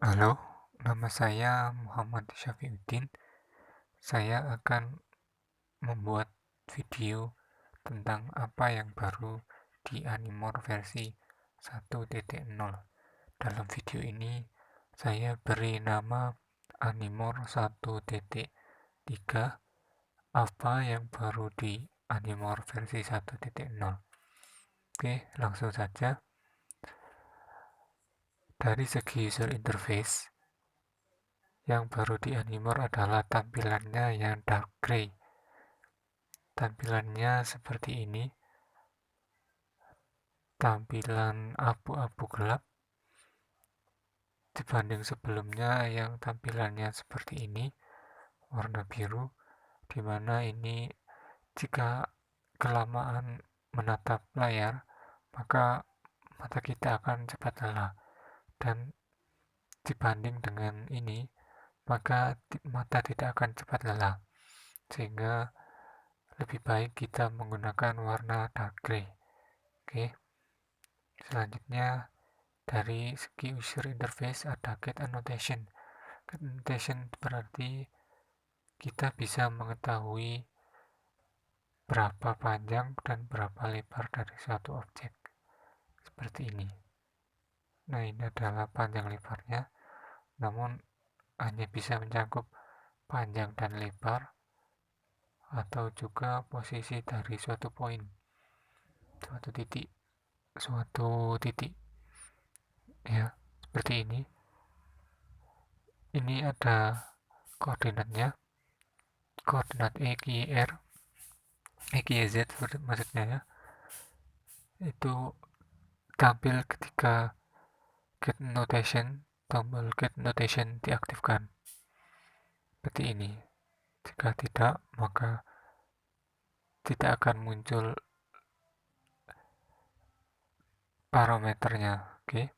Halo, nama saya Muhammad Syafiuddin. Saya akan membuat video tentang apa yang baru di Animore versi 1.0. Dalam video ini, saya beri nama Animore 1.3. Apa yang baru di Animore versi 1.0? Oke, langsung saja. Dari segi user interface, yang baru di Animore adalah tampilannya yang dark gray. Tampilannya seperti ini, tampilan abu-abu gelap dibanding sebelumnya yang tampilannya seperti ini, warna biru, di mana ini jika kelamaan menatap layar, maka mata kita akan cepat lelah. Dan dibanding dengan ini, maka mata tidak akan cepat lelah. Sehingga lebih baik kita menggunakan warna dark gray. Oke, selanjutnya dari segi user interface ada get annotation. Get annotation berarti kita bisa mengetahui berapa panjang dan berapa lebar dari suatu objek. Seperti ini. Nah, ini adalah panjang lebarnya, namun hanya bisa mencakup panjang dan lebar atau juga posisi dari suatu poin, suatu titik, ya, seperti ini. Ini ada koordinatnya, koordinat EQR, EQZ maksudnya ya, itu tampil ketika get notation, tombol get notation diaktifkan. Seperti ini. Jika tidak, maka tidak akan muncul parameternya. Oke.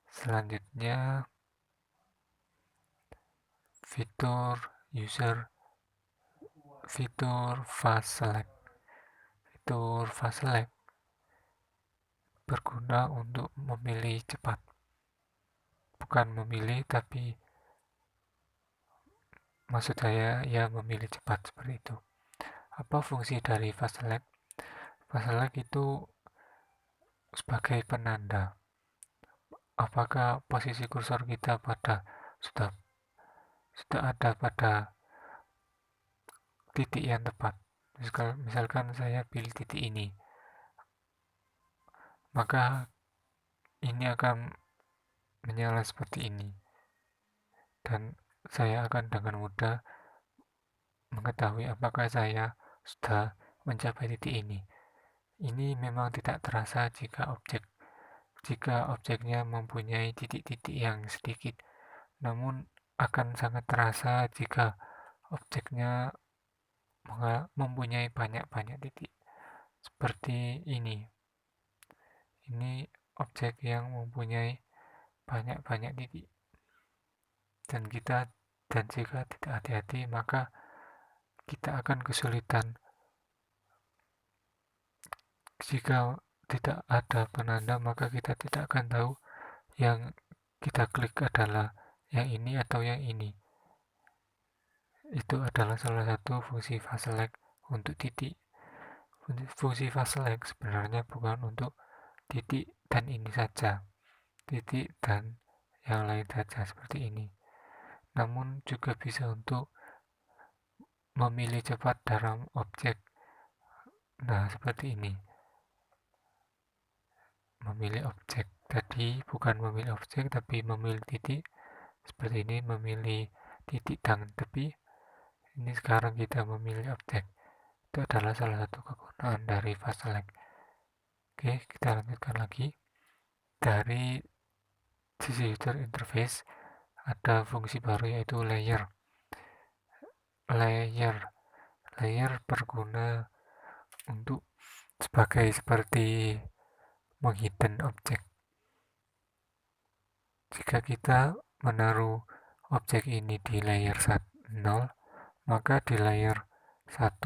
Selanjutnya fitur user, fitur fast select. Fitur fast select berguna untuk memilih cepat. Bukan memilih, tapi maksud saya ya memilih cepat seperti itu. Apa fungsi dari fast select? Fast select itu sebagai penanda apakah posisi kursor kita sudah sudah ada pada titik yang tepat. Misalkan saya pilih titik ini, maka ini akan menyala seperti ini, dan saya akan dengan mudah mengetahui apakah saya sudah mencapai titik ini. Ini memang tidak terasa jika objeknya mempunyai titik-titik yang sedikit, namun akan sangat terasa jika objeknya mempunyai banyak-banyak titik. Seperti ini. Ini objek yang mempunyai banyak-banyak titik. Dan jika tidak hati-hati, maka kita akan kesulitan. Jika tidak ada penanda, maka kita tidak akan tahu yang kita klik adalah yang ini atau yang ini. Itu adalah salah satu fungsi fast select untuk titik. Fungsi fast select sebenarnya bukan untuk titik dan ini saja, titik dan yang lain saja seperti ini. Namun juga bisa untuk memilih cepat dalam objek. Nah, seperti ini. Memilih objek. Tadi bukan memilih objek, tapi memilih titik. Seperti ini, memilih titik dan tepi. Ini sekarang kita memilih objek. Itu adalah salah satu kegunaan dari fast select. Oke, kita lanjutkan lagi. Dari sisi user interface, ada fungsi baru yaitu layer. Layer berguna untuk seperti menghidden objek. Jika kita menaruh objek ini di layer 0, maka di layer 1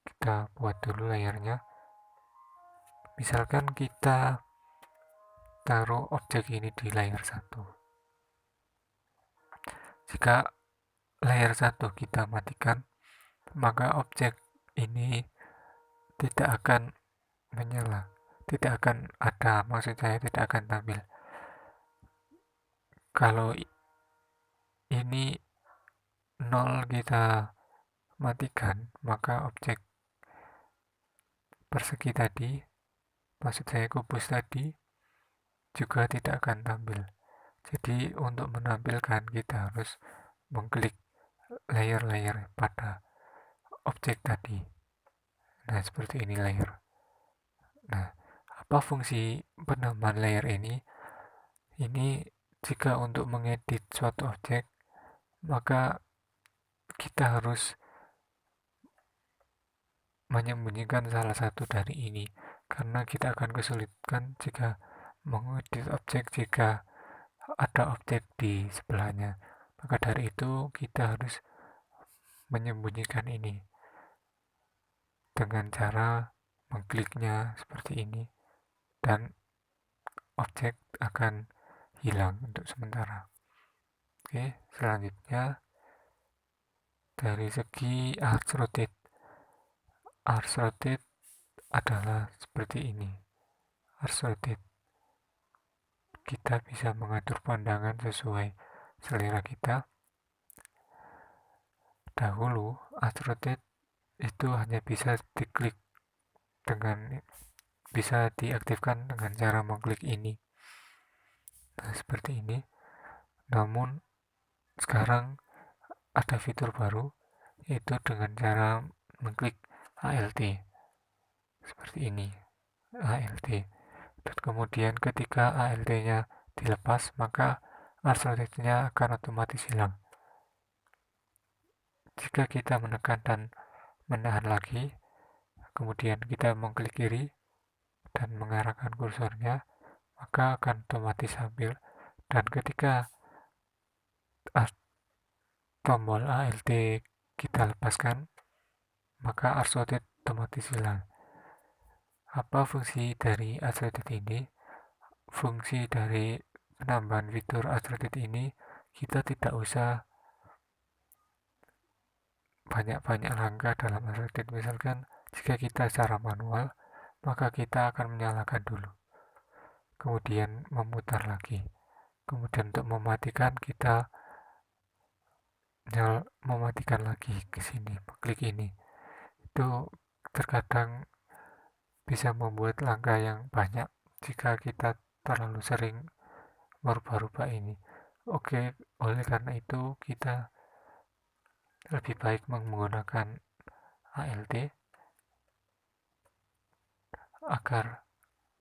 kita buat dulu layernya. Misalkan kita taruh objek ini di layer 1. Jika layer 1 kita matikan, maka objek ini tidak akan menyala, tidak akan ada, maksud saya tidak akan tampil. Kalau ini 0 kita matikan, maka objek persegi tadi, maksud saya kubus tadi, juga tidak akan tampil. Jadi untuk menampilkan kita harus mengklik layer-layer pada objek tadi. Nah, seperti ini layer. Nah, apa fungsi penambahan layer ini? Ini jika untuk mengedit suatu objek, maka kita harus menyembunyikan salah satu dari ini, karena kita akan kesulitan jika mengedit objek jika ada objek di sebelahnya. Maka dari itu kita harus menyembunyikan ini dengan cara mengkliknya seperti ini, dan objek akan hilang untuk sementara. Oke, selanjutnya dari segi arch rotate. Arch rotate adalah seperti ini. Arch rotate, kita bisa mengatur pandangan sesuai selera kita. Dahulu arch rotate itu hanya bisa diklik dengan bisa diaktifkan dengan cara mengklik ini. Nah, seperti ini. Namun sekarang ada fitur baru, yaitu dengan cara mengklik ALT seperti ini, ALT. Dan kemudian ketika ALT-nya dilepas, maka arch rotate-nya akan otomatis hilang. Jika kita menekan dan menahan lagi, kemudian kita mengklik kiri dan mengarahkan kursornya, maka akan otomatis ambil. Dan ketika tombol ALT kita lepaskan, maka arch rotate otomatis hilang. Apa fungsi dari arch rotate ini? Fungsi dari penambahan fitur arch rotate ini, kita tidak usah banyak-banyak langkah dalam arch rotate. Misalkan jika kita secara manual, maka kita akan menyalakan dulu, kemudian memutar lagi, kemudian untuk mematikan kita mematikan lagi ke sini, klik ini. Itu terkadang bisa membuat langkah yang banyak jika kita terlalu sering merubah-rubah ini. Oke, oleh karena itu kita lebih baik menggunakan ALT agar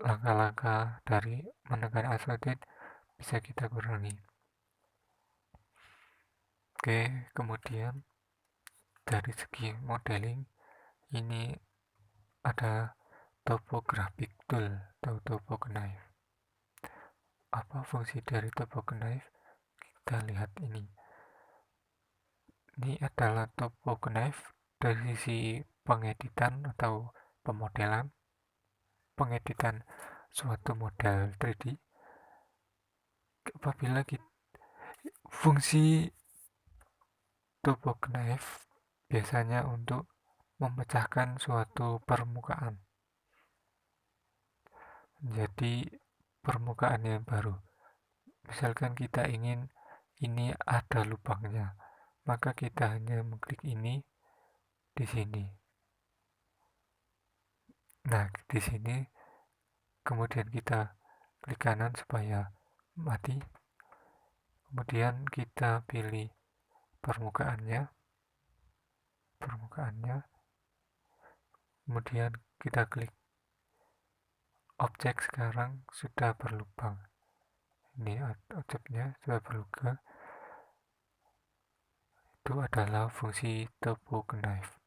langkah-langkah dari menekan arch rotate bisa kita kurangi. Oke, kemudian dari segi modeling ini ada topographic tool atau topoknife. Apa fungsi dari topoknife? Kita lihat ini. Ini adalah topoknife dari sisi pengeditan atau pengeditan suatu model 3D. Apabila fungsi topoknife biasanya untuk memecahkan suatu permukaan menjadi permukaan yang baru. Misalkan kita ingin ini ada lubangnya, maka kita hanya mengklik ini di sini. Nah, di sini kemudian kita klik kanan supaya mati. Kemudian kita pilih permukaannya. Kemudian kita klik objek, sekarang sudah berlubang. Ini objeknya sudah berlubang. Itu adalah fungsi topoknife.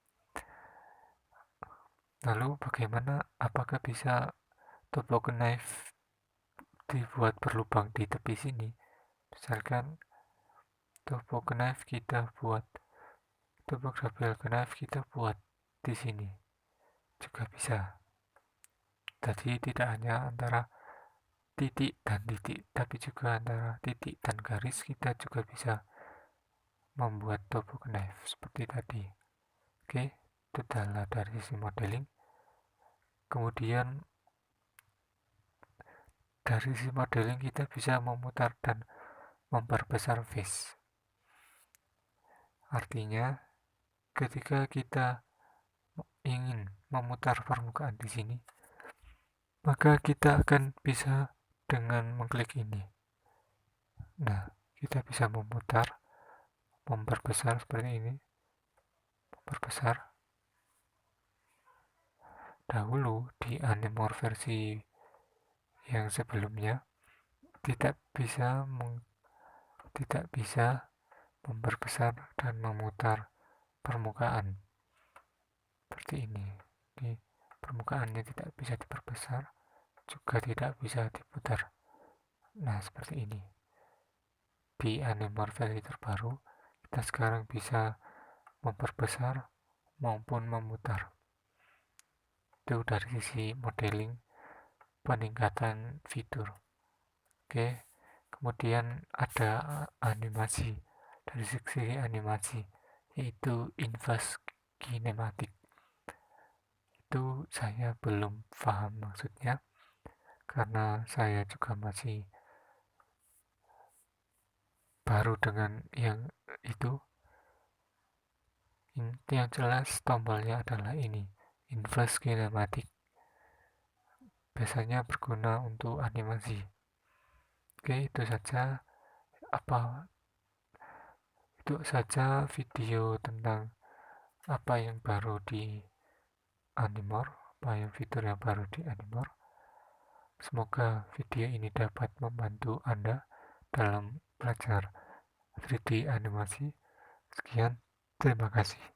Lalu bagaimana, apakah bisa topoknife dibuat berlubang di tepi sini? Misalkan topographical knife kita buat di sini juga bisa. Jadi tidak hanya antara titik dan titik, tapi juga antara titik dan garis kita juga bisa membuat tubuh knife seperti tadi. Oke, itu adalah dari sisi modeling. Kemudian dari sisi modeling kita bisa memutar dan memperbesar face. Artinya ketika kita ingin memutar permukaan di sini, maka kita akan bisa dengan mengklik ini. Nah, kita bisa memutar, memperbesar seperti ini, memperbesar. Dahulu di Animor versi yang sebelumnya tidak bisa memperbesar dan memutar permukaan seperti ini. Di permukaannya tidak bisa diperbesar, juga tidak bisa diputar. Nah, seperti ini. Di Animor versi terbaru, kita sekarang bisa memperbesar maupun memutar. Itu dari sisi modeling peningkatan fitur. Oke, kemudian ada animasi. Dari sisi animasi, yaitu inverse kinematic. Itu saya belum paham maksudnya, karena saya juga masih baru dengan yang itu. Yang jelas tombolnya adalah ini, inverse kinematic. Biasanya berguna untuk animasi. Oke, itu saja video tentang apa yang baru di Animor, apa yang fitur yang baru di Animor. Semoga video ini dapat membantu Anda dalam belajar 3D animasi. Sekian, terima kasih.